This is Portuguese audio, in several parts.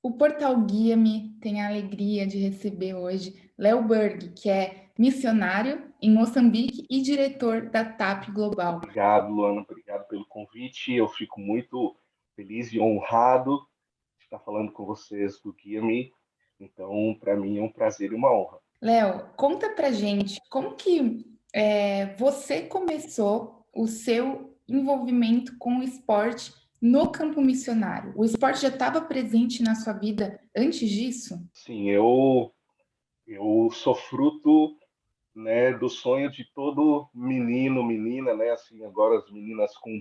O Portal Guia-me tem a alegria de receber hoje Léo Berg, que é missionário em Moçambique e diretor da TAP Global. Obrigado, Luana, obrigado pelo convite. Eu fico muito feliz e honrado de estar falando com vocês do Guia-me. Então, para mim é um prazer e uma honra. Léo, conta pra gente como que você começou o seu envolvimento com o esporte no campo missionário. O esporte já estava presente na sua vida antes disso? Sim, eu sou fruto, né, do sonho de todo menino, menina, né? Assim, agora as meninas com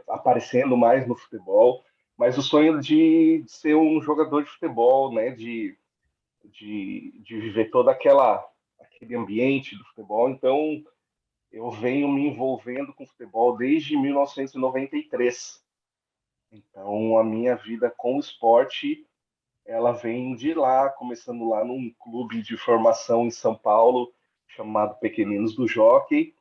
aparecendo mais no futebol, mas o sonho de ser um jogador de futebol, né? De viver todo aquele ambiente do futebol. Então, eu venho me envolvendo com futebol desde 1993. Então, a minha vida com o esporte, ela vem de lá, começando lá num clube de formação em São Paulo, chamado Pequeninos do Jockey,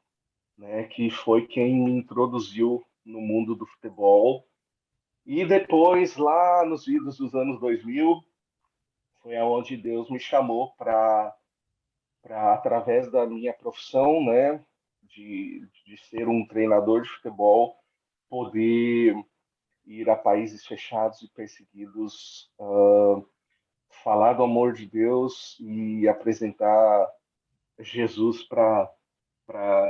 né, que foi quem me introduziu no mundo do futebol. E depois, lá nos idos dos anos 2000, foi aonde Deus me chamou através da minha profissão, né, de ser um treinador de futebol, poder ir a países fechados e perseguidos, falar do amor de Deus e apresentar Jesus para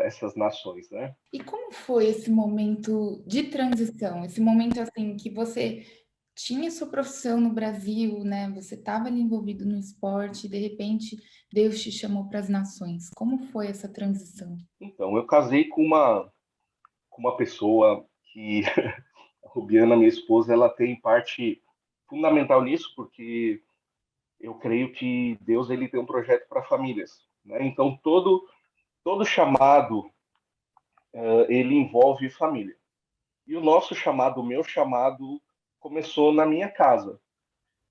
essas nações, né? E como foi esse momento de transição? Esse momento assim que você tinha sua profissão no Brasil, né? Você estava ali envolvido no esporte, e de repente Deus te chamou para as nações. Como foi essa transição? Então, eu casei com uma pessoa que a Rubiana, minha esposa, ela tem parte fundamental nisso, porque eu creio que Deus ele tem um projeto para famílias, né? Então todo chamado ele envolve família. E o nosso chamado, o meu chamado, começou na minha casa.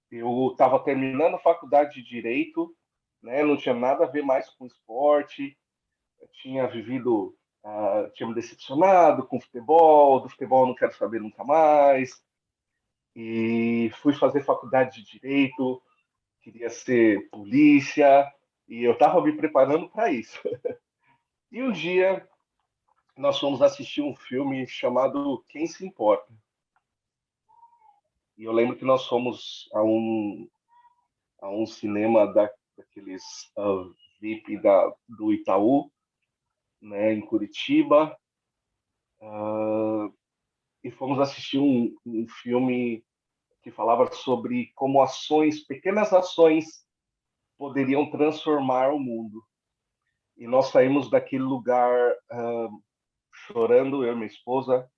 Eu estava terminando a faculdade de direito, né? Não tinha nada a ver mais com esporte. Eu tinha vivido, tinha me decepcionado com o futebol. Do futebol eu não quero saber nunca mais. E fui fazer faculdade de direito. Queria ser polícia e eu estava me preparando para isso. E um dia nós fomos assistir um filme chamado Quem se Importa. E eu lembro que nós fomos a um cinema daqueles VIP do Itaú, né, em Curitiba, e fomos assistir um filme que falava sobre como ações, pequenas ações, poderiam transformar o mundo. E nós saímos daquele lugar chorando, eu e minha esposa,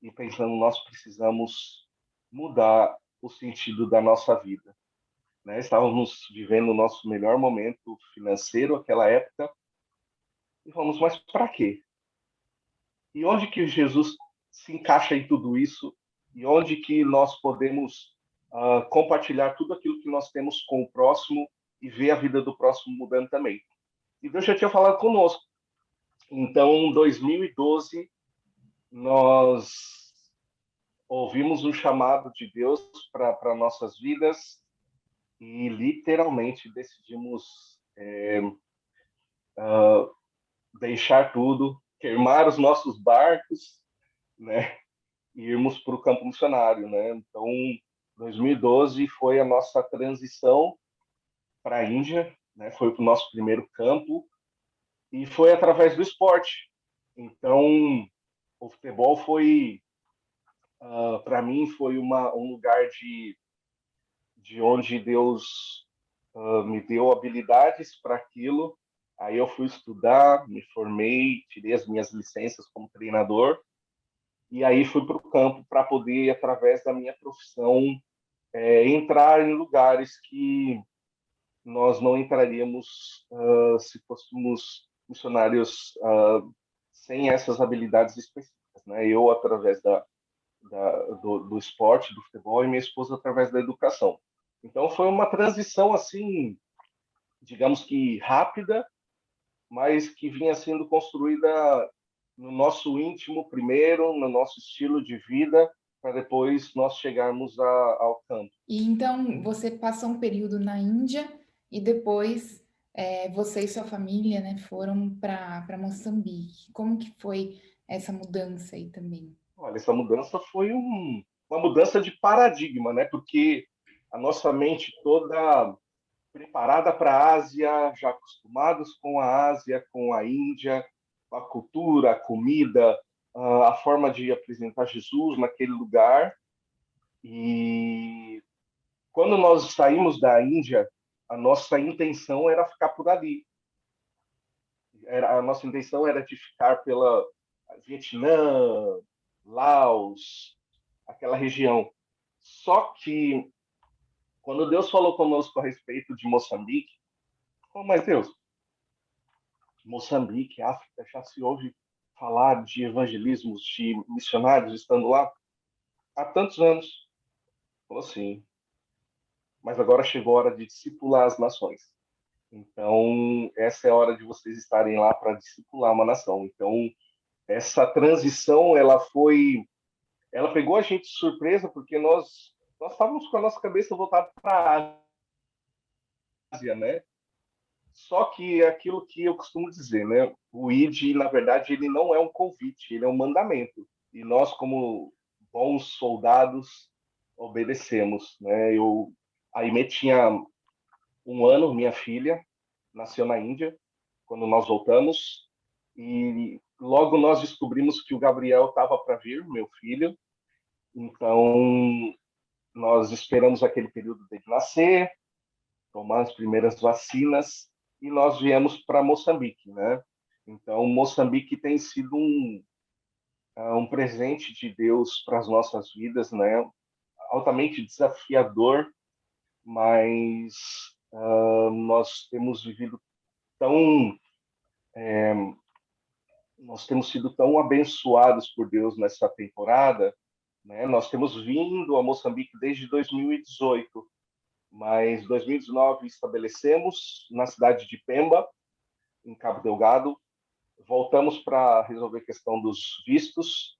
e pensando, nós precisamos mudar o sentido da nossa vida. Né? Estávamos vivendo o nosso melhor momento financeiro naquela época, e falamos, mas para quê? E onde que Jesus se encaixa em tudo isso? E onde que nós podemos compartilhar tudo aquilo que nós temos com o próximo e ver a vida do próximo mudando também? E Deus já tinha falado conosco. Então, em 2012, nós ouvimos um chamado de Deus para nossas vidas e literalmente decidimos deixar tudo, queimar os nossos barcos, né, e irmos para o campo missionário, né? Então, 2012 foi a nossa transição para a Índia, né? Foi o nosso primeiro campo e foi através do esporte. Então, o futebol foi, para mim, foi um lugar de onde Deus me deu habilidades para aquilo. Aí eu fui estudar, me formei, tirei as minhas licenças como treinador e aí fui para o campo para poder, através da minha profissão, entrar em lugares que nós não entraríamos se fôssemos missionários sem essas habilidades específicas, né? Eu através do esporte, do futebol, e minha esposa através da educação. Então foi uma transição assim, digamos que rápida, mas que vinha sendo construída no nosso íntimo primeiro, no nosso estilo de vida, para depois nós chegarmos ao campo. E então você passou um período na Índia e depois você e sua família, né, foram para Moçambique. Como que foi essa mudança aí também? Olha, essa mudança foi uma mudança de paradigma, né? Porque a nossa mente toda preparada para a Ásia, já acostumados com a Ásia, com a Índia, a cultura, a comida, a forma de apresentar Jesus naquele lugar. E quando nós saímos da Índia, a nossa intenção era ficar por ali. A nossa intenção era de ficar pela Vietnã, Laos, aquela região. Só que quando Deus falou conosco a respeito de Moçambique, oh, mas Deus, Moçambique, África, já se ouve falar de evangelismos, de missionários estando lá há tantos anos. Falou assim, mas agora chegou a hora de discipular as nações. Então, essa é a hora de vocês estarem lá para discipular uma nação. Então, essa transição, ela pegou a gente de surpresa, porque nós estávamos com a nossa cabeça voltada para a Ásia, né? Só que é aquilo que eu costumo dizer, né? O ID, na verdade, ele não é um convite, ele é um mandamento. E nós, como bons soldados, obedecemos, né? A Aimee tinha 1 ano, minha filha, nasceu na Índia, quando nós voltamos, e logo nós descobrimos que o Gabriel estava para vir, meu filho, então nós esperamos aquele período dele nascer, tomar as primeiras vacinas, e nós viemos para Moçambique, né? Então, Moçambique tem sido um presente de Deus para as nossas vidas, né? Altamente desafiador, mas nós temos vivido tão nós temos sido tão abençoados por Deus nessa temporada, né? Nós temos vindo a Moçambique desde 2018, mas 2019 estabelecemos na cidade de Pemba, em Cabo Delgado, voltamos para resolver a questão dos vistos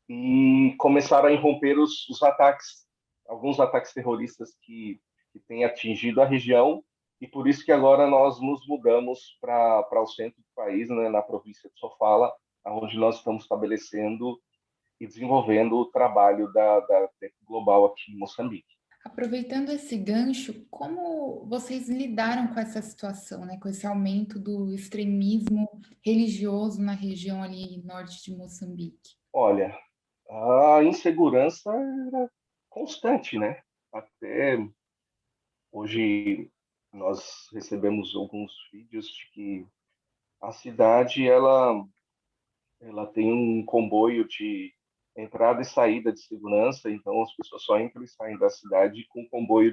e começaram a irromper os ataques, alguns ataques terroristas que têm atingido a região, e por isso que agora nós nos mudamos para o centro do país, né, na província de Sofala, onde nós estamos estabelecendo e desenvolvendo o trabalho da Tempo Global aqui em Moçambique. Aproveitando esse gancho, como vocês lidaram com essa situação, né, com esse aumento do extremismo religioso na região ali norte de Moçambique? Olha, a insegurança era constante, né? Até hoje nós recebemos alguns vídeos de que a cidade ela tem um comboio de entrada e saída de segurança, então as pessoas só entram e saem da cidade com comboio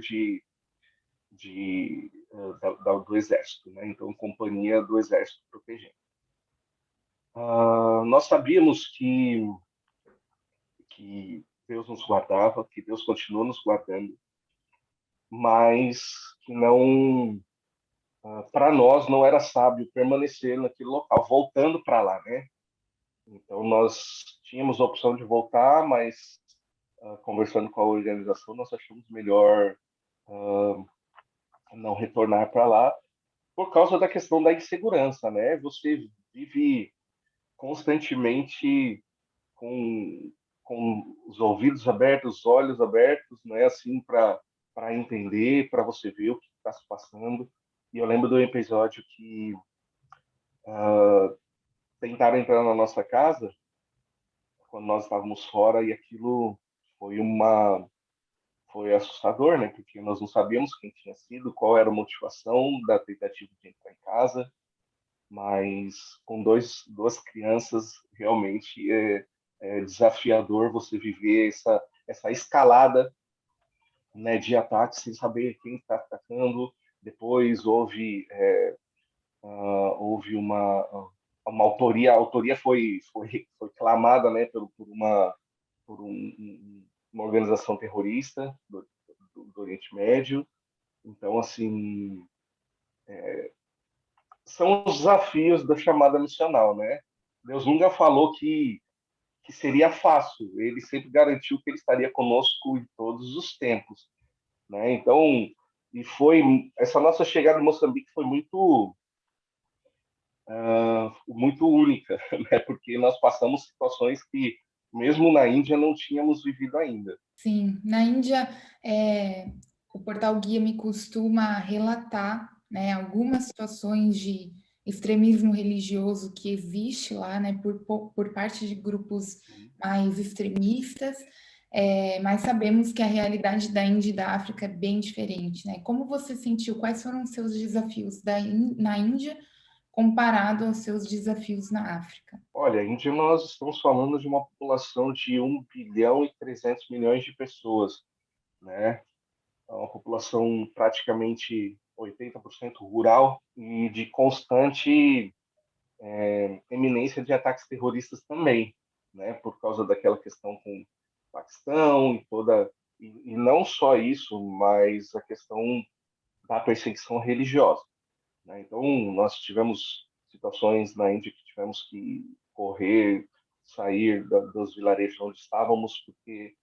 do exército, né? Então companhia do exército protegendo. Nós sabíamos que Deus nos guardava, que Deus continua nos guardando, mas que não, para nós não era sábio permanecer naquele local, voltando para lá, né? Então nós tínhamos a opção de voltar, mas conversando com a organização nós achamos melhor não retornar para lá por causa da questão da insegurança, né? Você vive constantemente com, com os ouvidos abertos, os olhos abertos, né? Assim, para entender, para você ver o que está se passando. E eu lembro do episódio que tentaram entrar na nossa casa quando nós estávamos fora e aquilo foi foi assustador, né? Porque nós não sabíamos quem tinha sido, qual era a motivação da tentativa de entrar em casa, mas com duas crianças realmente é desafiador você viver essa escalada, né, de ataques sem saber quem está atacando. Depois houve uma autoria, a autoria foi clamada, né, por uma organização terrorista do Oriente Médio. Então, assim, são os desafios da chamada missional, né? Deus nunca falou que que seria fácil. Ele sempre garantiu que ele estaria conosco em todos os tempos, né? Então, e foi essa nossa chegada em Moçambique foi muito única, né? Porque nós passamos situações que mesmo na Índia não tínhamos vivido ainda. Sim, na Índia, o Portal Guia me costuma relatar, né, algumas situações de extremismo religioso que existe lá, né, por parte de grupos mais extremistas, mas sabemos que a realidade da Índia e da África é bem diferente, né? Como você sentiu? Quais foram os seus desafios na Índia comparado aos seus desafios na África? Olha, a Índia nós estamos falando de uma população de 1,3 bilhão de pessoas, né? É uma população praticamente 80% rural e de constante eminência de ataques terroristas também, né? Por causa daquela questão com o Paquistão e toda e não só isso, mas a questão da perseguição religiosa, né? Então nós tivemos situações na Índia que tivemos que correr, sair dos vilarejos onde estávamos porque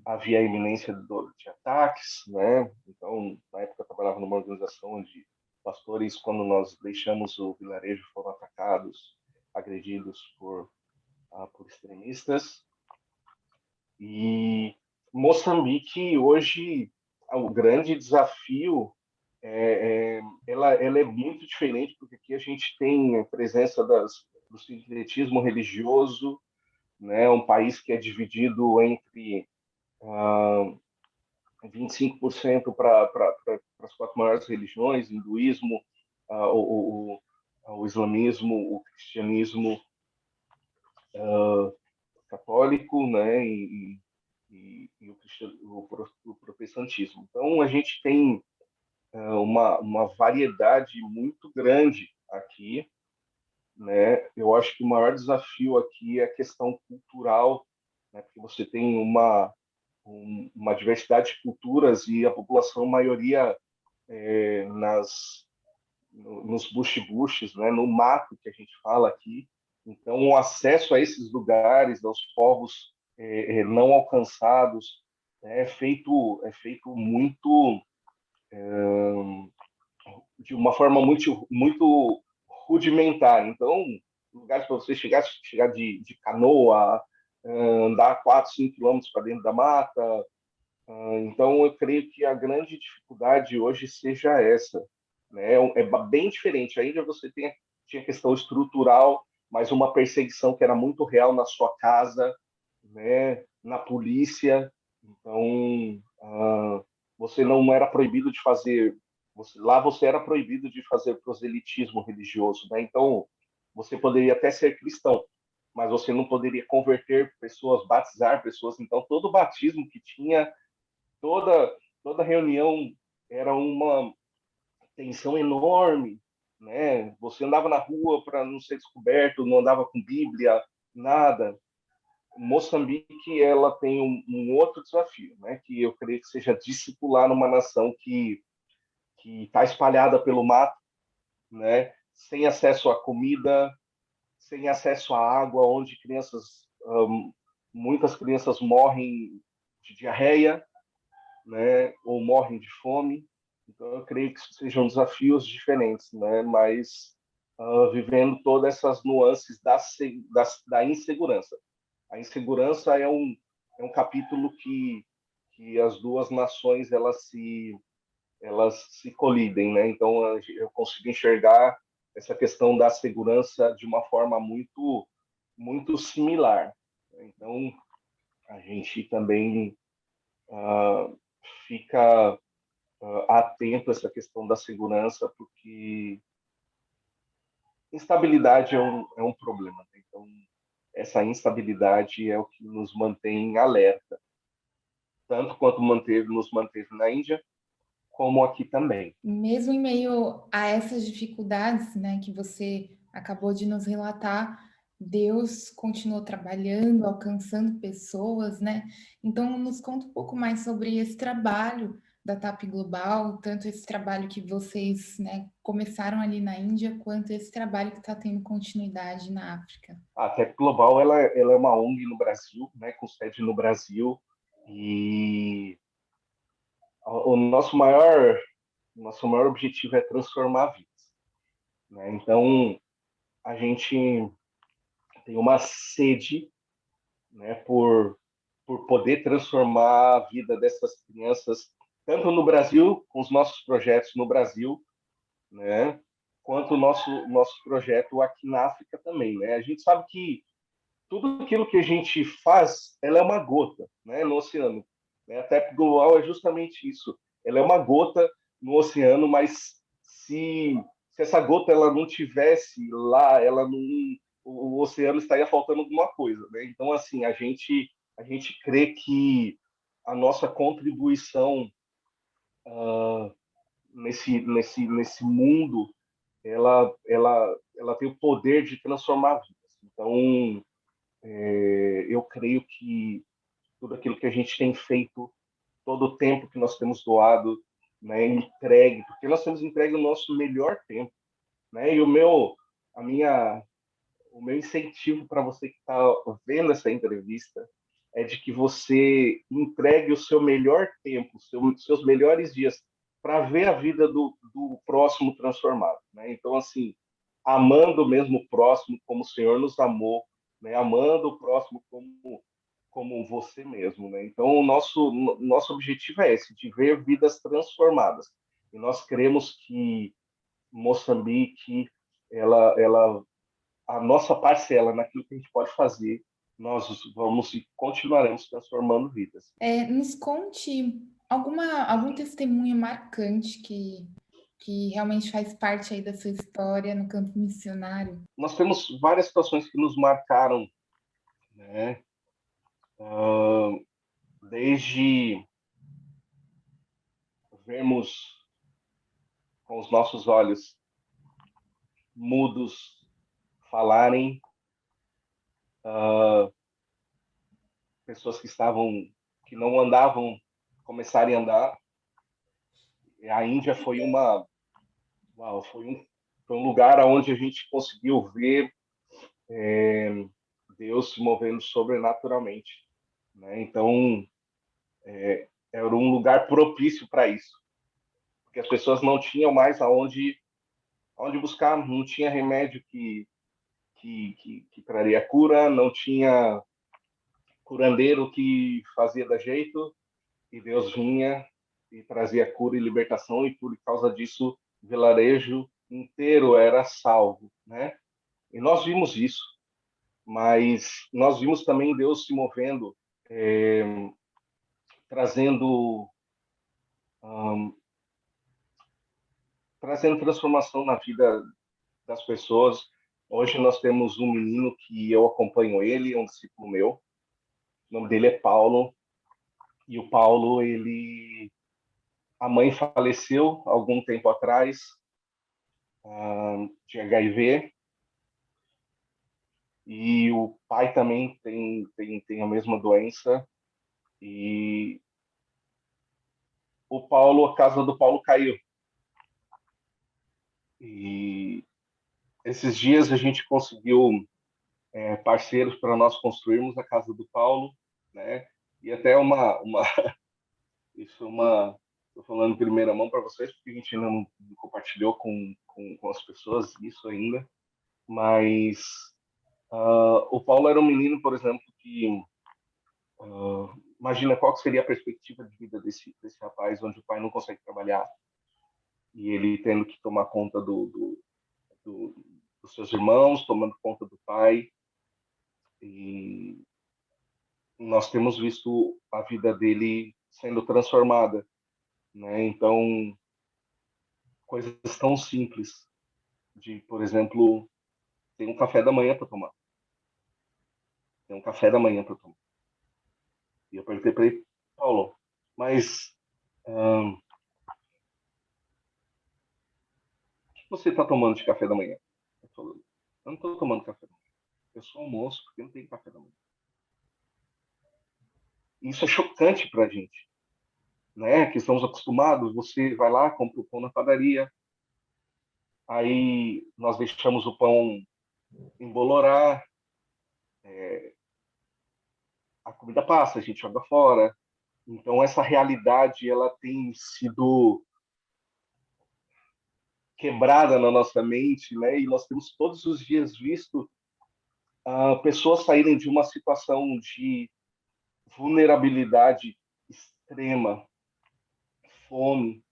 havia a iminência de ataques, né? Então, na época eu trabalhava numa organização onde pastores, quando nós deixamos o vilarejo, foram atacados, agredidos por extremistas. E Moçambique hoje o grande desafio ela é muito diferente porque aqui a gente tem a presença do sincretismo religioso, né? Um país que é dividido entre 25% para as quatro maiores religiões, hinduísmo, uh, o, o islamismo, o cristianismo católico, né, e o protestantismo. Então, a gente tem uma variedade muito grande aqui, né? Eu acho que o maior desafio aqui é a questão cultural, né, porque você tem uma diversidade de culturas e a população, maioria nos bush-bushes, né, no mato que a gente fala aqui. Então, o acesso a esses lugares, aos povos não alcançados, é feito muito de uma forma muito rudimentar. Então, lugares para você chegar de canoa, andar 4, 5 quilômetros para dentro da mata. Então, eu creio que a grande dificuldade hoje seja essa, né? Bem diferente. Ainda você tinha questão estrutural, mas uma perseguição que era muito real na sua casa, né? Na polícia. Então, você não era proibido de fazer. Lá você era proibido de fazer proselitismo religioso, né? Então, você poderia até ser cristão, mas você não poderia converter pessoas, batizar pessoas. Então, todo batismo que tinha toda toda reunião era uma tensão enorme, né? Você andava na rua para não ser descoberto, não andava com Bíblia, nada. Moçambique ela tem um outro desafio, né? Que eu creio que seja discipular numa nação que está espalhada pelo mato, né? Sem acesso à comida, sem acesso à água, onde muitas crianças morrem de diarreia, né, ou morrem de fome. Então, eu creio que sejam desafios diferentes, né, mas vivendo todas essas nuances da insegurança. A insegurança é um capítulo que as duas nações elas se colidem, né? Então, eu consigo enxergar essa questão da segurança de uma forma muito similar. Então, a gente também fica atento a essa questão da segurança, porque instabilidade é um problema, né? Então, essa instabilidade é o que nos mantém em alerta, tanto quanto nos manteve na Índia, como aqui também. Mesmo em meio a essas dificuldades, né, que você acabou de nos relatar, Deus continuou trabalhando, alcançando pessoas, né? Então, nos conta um pouco mais sobre esse trabalho da TAP Global, tanto esse trabalho que vocês, né, começaram ali na Índia, quanto esse trabalho que está tendo continuidade na África? A TEP Global ela é uma ONG no Brasil, né, com sede no Brasil, e o nosso maior objetivo é transformar vidas, né? Então, a gente tem uma sede, né, por poder transformar a vida dessas crianças, tanto no Brasil, com os nossos projetos no Brasil, né, quanto o nosso projeto aqui na África também, né? A gente sabe que tudo aquilo que a gente faz, ela é uma gota, né, no oceano. Né? A TEP Global é justamente isso. Ela é uma gota no oceano, mas se essa gota ela não tivesse lá, ela não, o oceano estaria faltando alguma coisa, né? Então, assim, a gente crê que a nossa contribuição nesse mundo, ela tem o poder de transformar vidas. Então, eu creio que tudo aquilo que a gente tem feito, todo o tempo que nós temos doado, né, entregue, porque nós temos entregue o nosso melhor tempo, né? E o meu incentivo para você que está vendo essa entrevista é de que você entregue o seu melhor tempo, seus melhores dias para ver a vida do próximo transformado, né? Então, assim, amando mesmo o próximo como o Senhor nos amou, né? Amando o próximo como você mesmo, né? Então, o nosso objetivo é esse, de ver vidas transformadas. E nós cremos que Moçambique, ela a nossa parcela naquilo que a gente pode fazer, nós vamos e continuaremos transformando vidas. Nos conte algum testemunho marcante que realmente faz parte aí da sua história no campo missionário. Nós temos várias situações que nos marcaram, né? Desde vermos com os nossos olhos mudos falarem, pessoas que não andavam, começarem a andar. A Índia foi um lugar onde a gente conseguiu ver Deus se movendo sobrenaturalmente, né? Então, era um lugar propício para isso, porque as pessoas não tinham mais aonde buscar, não tinha remédio que traria cura, não tinha curandeiro que fazia da jeito, e Deus vinha e trazia cura e libertação, e por causa disso, o vilarejo inteiro era salvo, né? E nós vimos isso, mas nós vimos também Deus se movendo, trazendo um, trazendo transformação na vida das pessoas. Hoje nós temos um menino que eu acompanho ele, é um discípulo meu. O nome dele é Paulo. E o Paulo, a mãe faleceu algum tempo atrás, de HIV, e o pai também tem a mesma doença. E a casa do Paulo caiu. E esses dias a gente conseguiu parceiros para nós construirmos a casa do Paulo, né? E até isso é uma, estou falando em primeira mão para vocês, porque a gente ainda não compartilhou com as pessoas isso ainda, mas o Paulo era um menino, por exemplo, que imagina qual seria a perspectiva de vida desse rapaz, onde o pai não consegue trabalhar e ele tendo que tomar conta do, dos seus irmãos, tomando conta do pai, e nós temos visto a vida dele sendo transformada, né? Então, coisas tão simples de, por exemplo, ter um café da manhã para tomar. Ter um café da manhã para tomar. E eu perguntei para ele, Paulo, mas o que você está tomando de café da manhã? Ele falou, eu não estou tomando café da manhã. Eu sou almoço porque não tem café da manhã. E isso é chocante para a gente. né, que estamos acostumados. Você vai lá, compra o pão na padaria, aí nós deixamos o pão embolorar, a comida passa, a gente joga fora. Então essa realidade ela tem sido quebrada na nossa mente, né? E nós temos todos os dias visto pessoas saírem de uma situação de vulnerabilidade extrema, fome,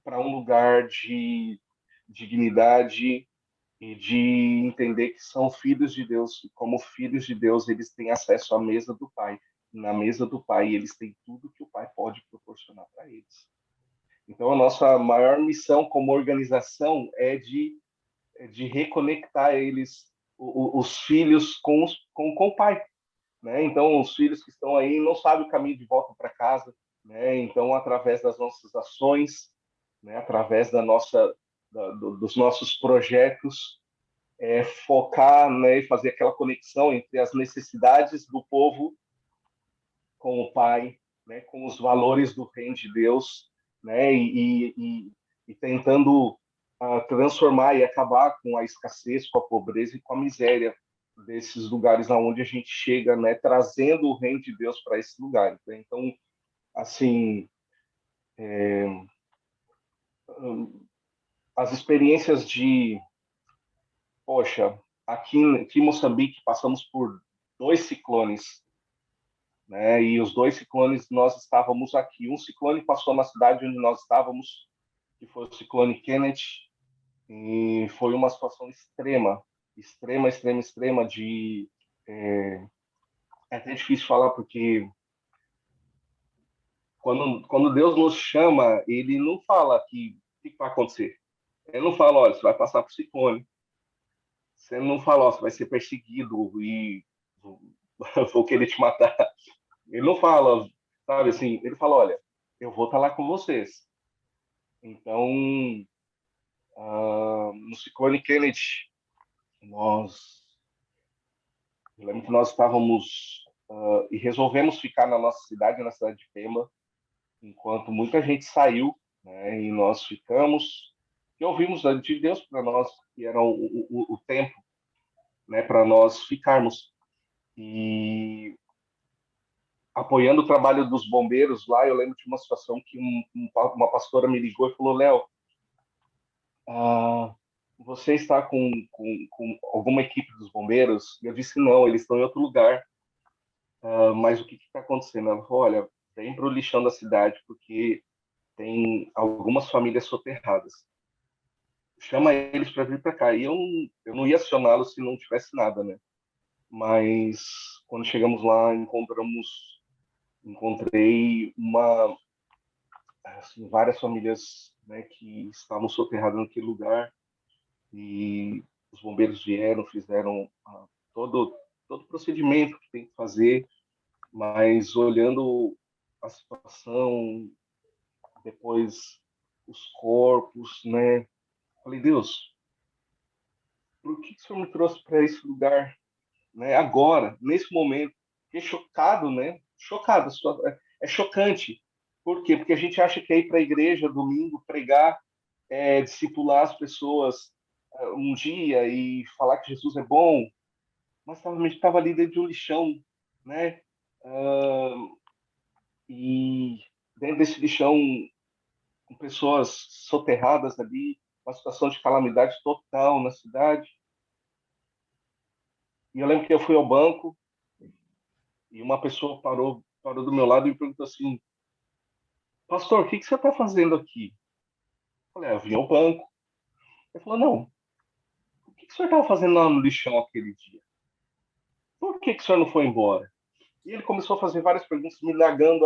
para um lugar de dignidade e de entender que são filhos de Deus. E como filhos de Deus, eles têm acesso à mesa do Pai. Na mesa do Pai, eles têm tudo que o Pai pode proporcionar para eles. Então, a nossa maior missão como organização é de reconectar eles, os filhos, com o Pai. Né? Então, os filhos que estão aí não sabem o caminho de volta para casa. Né? Então, através das nossas ações, né? Através dos nossos projetos, focar, né? E fazer aquela conexão entre as necessidades do povo com o Pai, né? Com os valores do reino de Deus, né? E tentando transformar e acabar com a escassez, com a pobreza e com a miséria desses lugares aonde a gente chega, né? Trazendo o reino de Deus para esse lugar. Né? Então, assim, as experiências poxa, aqui em Moçambique passamos por 2 ciclones, né? E os 2 ciclones nós estávamos aqui. Um ciclone passou na cidade onde nós estávamos, que foi o ciclone Kenneth, e foi uma situação extrema, extrema, extrema, extrema é, é até difícil falar porque quando Deus nos chama, Ele não fala que o que vai acontecer. Ele não fala, olha, você vai passar por ciclone. Você não fala, ó, você vai ser perseguido e vou querer te matar. Ele não fala, sabe assim, ele fala, olha, eu vou estar lá com vocês. Então, no Ciclone Kennedy, eu lembro que nós estávamos e resolvemos ficar na nossa cidade, na cidade de Pemba, enquanto muita gente saiu, né, e nós ficamos e ouvimos de Deus para nós que era o tempo, né, para nós ficarmos e apoiando o trabalho dos bombeiros lá. Eu lembro de uma situação que uma pastora me ligou e falou, Léo, ah, você está com alguma equipe dos bombeiros? E eu disse, não, eles estão em outro lugar. Mas o que está acontecendo? Ela falou, olha, vem para o lixão da cidade, porque tem algumas famílias soterradas. Chama eles para vir para cá. E eu não ia acioná-los se não tivesse nada, né? Mas quando chegamos lá, encontrei várias famílias, né, que estavam soterradas naquele lugar e os bombeiros vieram, fizeram todo todo o procedimento que tem que fazer, mas olhando a situação, depois os corpos, né? Falei, Deus, por que o Senhor me trouxe para esse lugar, né? Agora, nesse momento, fiquei chocado, né? Chocado, é chocante. Por quê? Porque a gente acha que é ir para a igreja domingo pregar, discipular as pessoas um dia e falar que Jesus é bom, mas estava ali dentro de um lixão, né? Uh, e dentro desse lixão, com pessoas soterradas ali, uma situação de calamidade total na cidade. E eu lembro que eu fui ao banco e uma pessoa parou do meu lado e me perguntou assim, pastor, o que você está fazendo aqui? Eu falei, eu vim ao banco. Ele falou, não, o que o senhor estava fazendo lá no lixão aquele dia? Por que o senhor não foi embora? E ele começou a fazer várias perguntas, me indagando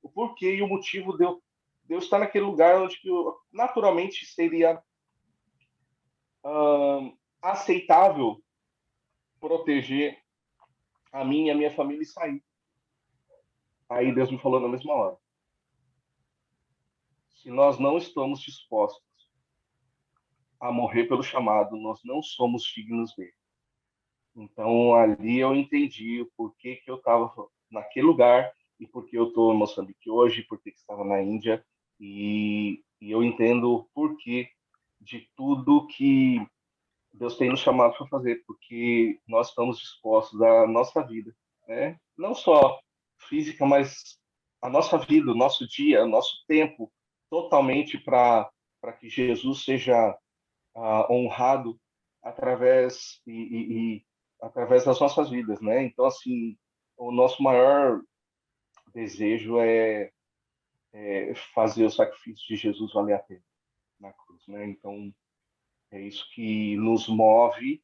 o porquê e o motivo de eu estar naquele lugar onde eu, naturalmente seria aceitável proteger a mim e a minha família e sair. Aí Deus me falou na mesma hora: se nós não estamos dispostos a morrer pelo chamado, nós não somos dignos dele. Então ali eu entendi o porquê que eu estava naquele lugar e por que eu estou em Moçambique hoje, por que estava na Índia, e eu entendo o porquê de tudo que Deus tem nos chamado para fazer, porque nós estamos dispostos à nossa vida, né? Não só física, mas a nossa vida, o nosso dia, o nosso tempo, totalmente para que Jesus seja honrado através e através das nossas vidas, né? Então, assim, o nosso maior desejo é fazer o sacrifício de Jesus valer a pena na cruz, né? Então, é isso que nos move,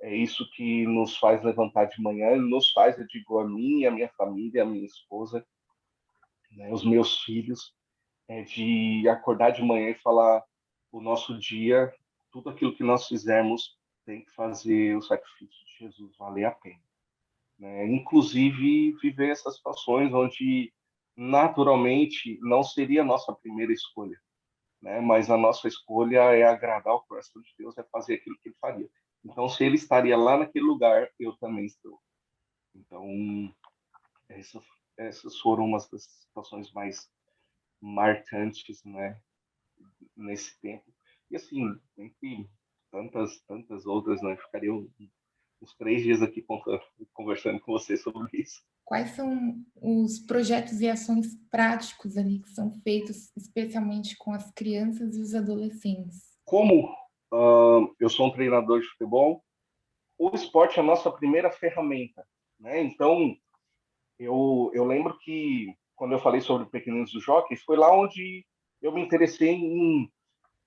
é isso que nos faz levantar de manhã, nos faz, eu digo, a mim, a minha família, a minha esposa, né, os meus filhos, de acordar de manhã e falar o nosso dia, tudo aquilo que nós fizermos tem que fazer o sacrifício de Jesus valer a pena, né? Inclusive viver essas situações onde naturalmente não seria a nossa primeira escolha, né? Mas a nossa escolha é agradar o coração de Deus, é fazer aquilo que ele faria. Então, se ele estaria lá naquele lugar, eu também estou. Então, essas, essas foram umas das situações mais marcantes, né, nesse tempo. E assim, entre tantas outras, né, ficaria uns 3 dias aqui contando, conversando com você sobre isso. Quais são os projetos e ações práticos ali que são feitos especialmente com as crianças e os adolescentes? Como eu sou um treinador de futebol, o esporte é a nossa primeira ferramenta, né? Então, eu lembro que quando eu falei sobre Pequeninos do Jockey, foi lá onde eu me interessei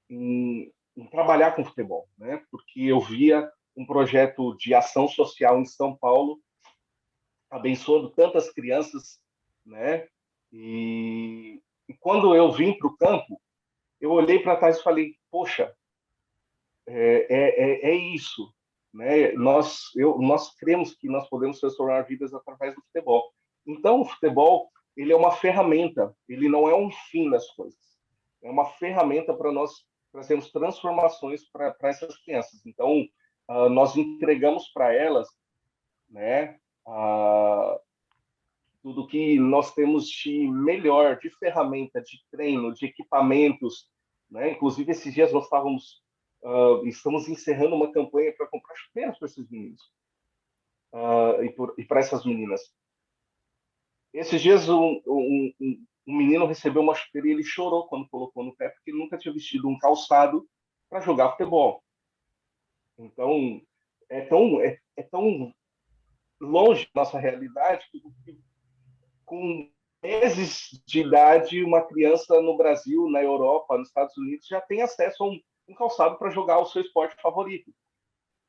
em trabalhar com futebol, né? Porque eu via um projeto de ação social em São Paulo, abençoando tantas crianças, né? E quando eu vim para o campo, eu olhei para trás e falei, poxa, é isso, né? Nós cremos que nós podemos transformar vidas através do futebol. Então, o futebol ele é uma ferramenta, ele não é um fim das coisas. É uma ferramenta para nós trazermos transformações para essas crianças. Então, nós entregamos para elas, né, tudo que nós temos de melhor, de ferramenta, de treino, de equipamentos, né? Inclusive, esses dias nós estamos encerrando uma campanha para comprar chuteiras para esses meninos e para essas meninas. Esses dias um menino recebeu uma chuteira e ele chorou quando colocou no pé porque ele nunca tinha vestido um calçado para jogar futebol. Então, é tão longe da nossa realidade que com meses de idade, uma criança no Brasil, na Europa, nos Estados Unidos, já tem acesso a um calçado para jogar o seu esporte favorito.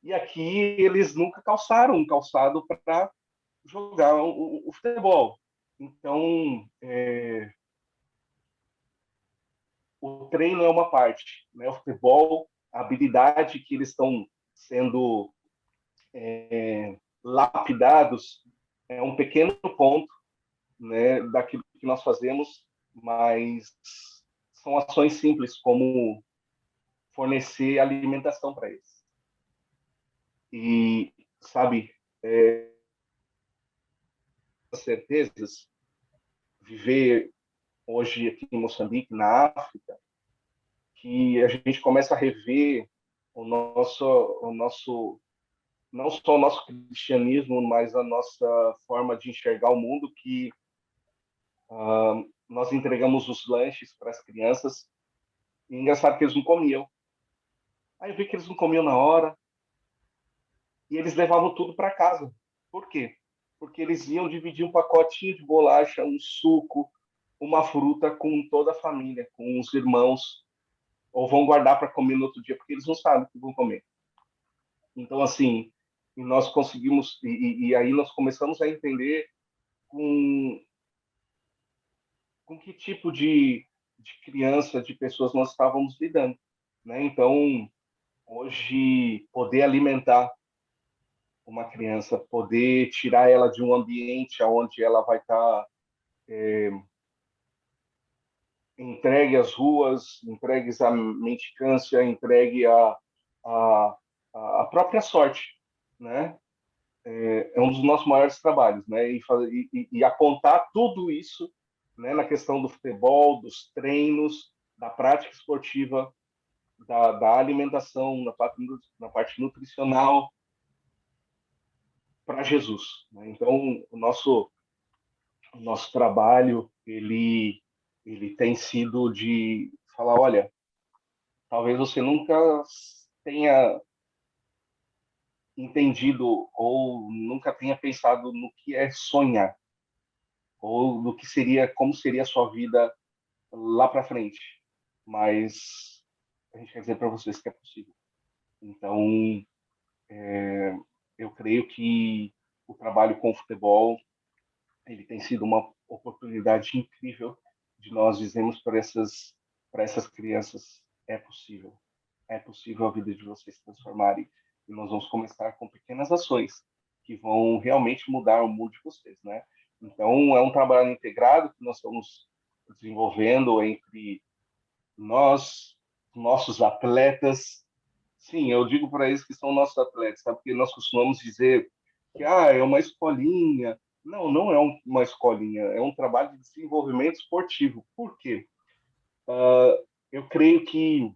E aqui eles nunca calçaram um calçado para jogar o futebol. Então, o treino é uma parte, né? O futebol, a habilidade que eles estão sendo lapidados é um pequeno ponto, né, daquilo que nós fazemos, mas são ações simples, como fornecer alimentação para eles. E, sabe, certezas, viver hoje aqui em Moçambique, na África, que a gente começa a rever o nosso não só o nosso cristianismo, mas a nossa forma de enxergar o mundo, que nós entregamos os lanches para as crianças, e é engraçado que eles não comiam. Aí eu vi que eles não comiam na hora, e eles levavam tudo para casa. Por quê? Porque eles iam dividir um pacotinho de bolacha, um suco, uma fruta com toda a família, com os irmãos, ou vão guardar para comer no outro dia, porque eles não sabem o que vão comer. Então, assim, nós conseguimos, e aí nós começamos a entender com que tipo de criança, de pessoas nós estávamos lidando, né? Então, hoje, poder alimentar uma criança, poder tirar ela de um ambiente onde ela vai estar entregue às ruas, entregues à mendicância, entregue à própria sorte, né? é um dos nossos maiores trabalhos, né? E apontar tudo isso, né, na questão do futebol, dos treinos, da prática esportiva, da alimentação, na parte nutricional, para Jesus, né? Então, o nosso trabalho, ele tem sido de falar, olha, talvez você nunca tenha entendido ou nunca tenha pensado no que é sonhar, ou no que seria, como seria a sua vida lá para frente. Mas a gente quer dizer para vocês que é possível. Então, eu creio que o trabalho com o futebol ele tem sido uma oportunidade incrível de nós dizermos para essas crianças é possível a vida de vocês se transformarem e nós vamos começar com pequenas ações que vão realmente mudar o mundo de vocês, né? Então é um trabalho integrado que nós estamos desenvolvendo entre nós, nossos atletas. Sim, eu digo para eles que são nossos atletas, sabe? Porque nós costumamos dizer que é uma escolinha. Não, não é uma escolinha, é um trabalho de desenvolvimento esportivo. Por quê? Eu creio que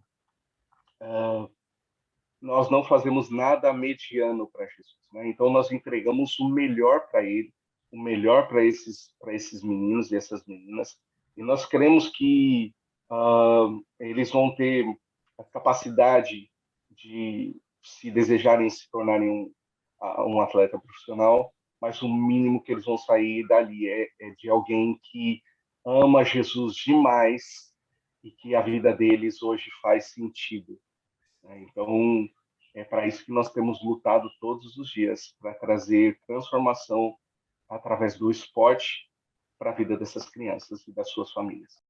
nós não fazemos nada mediano para Jesus, né? Então nós entregamos o melhor para ele, o melhor para esses meninos e essas meninas, e nós queremos que eles vão ter a capacidade de, se desejarem se tornarem um atleta profissional, mas o mínimo que eles vão sair dali é de alguém que ama Jesus demais e que a vida deles hoje faz sentido, né? Então, é para isso que nós temos lutado todos os dias, para trazer transformação através do esporte para a vida dessas crianças e das suas famílias.